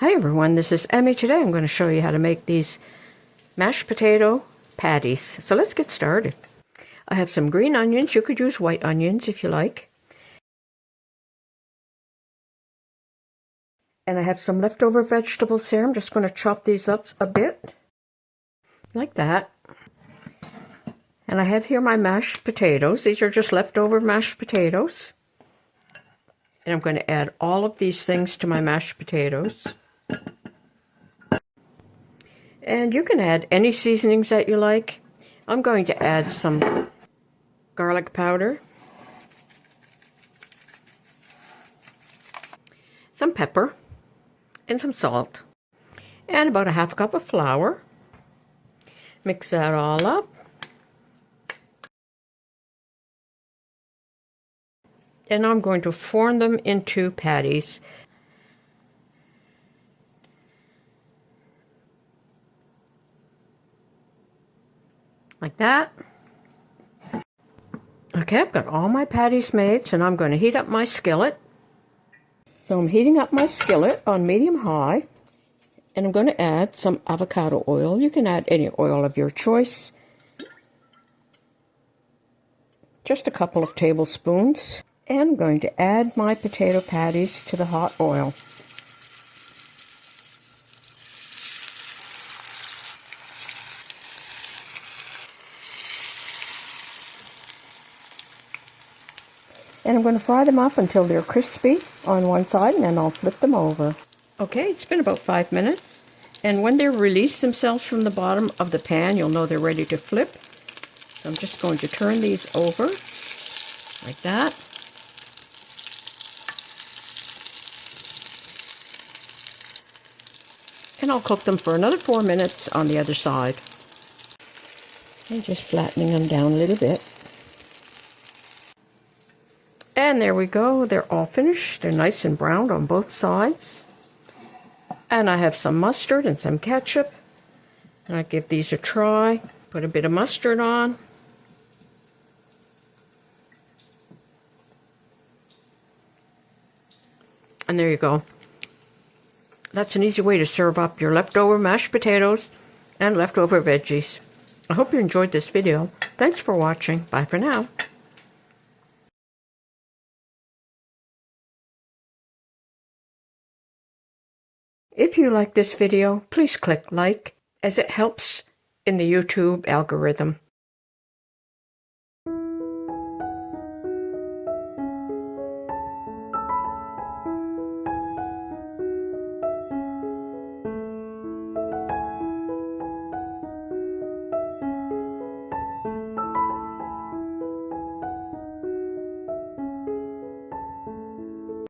Hi everyone, this is Emmy. Today I'm going to show you how to make these mashed potato patties. So let's get started. I have some green onions. You could use white onions if you like. And I have some leftover vegetables here. I'm just going to chop these up a bit, like that. And I have here my mashed potatoes. These are just leftover mashed potatoes. And I'm going to add all of these things to my mashed potatoes. And you can add any seasonings that you like. I'm going to add some garlic powder, some pepper, and some salt, and about a half cup of flour. Mix that all up. And I'm going to form them into patties. Like that. Okay, I've got all my patties made, so now I'm going to heat up my skillet. So I'm heating up my skillet on medium-high, and I'm going to add some avocado oil. You can add any oil of your choice. Just a couple of tablespoons. And I'm going to add my potato patties to the hot oil. And I'm going to fry them up until they're crispy on one side, and then I'll flip them over. Okay, it's been about 5 minutes. And when they release themselves from the bottom of the pan, you'll know they're ready to flip. So I'm just going to turn these over, like that. And I'll cook them for another 4 minutes on the other side. And just flattening them down a little bit. And there we go, they're all finished. They're nice and browned on both sides. And I have some mustard and some ketchup. And I give these a try. Put a bit of mustard on. And there you go. That's an easy way to serve up your leftover mashed potatoes and leftover veggies. I hope you enjoyed this video. Thanks for watching. Bye for now. If you like this video, please click like, as it helps in the YouTube algorithm.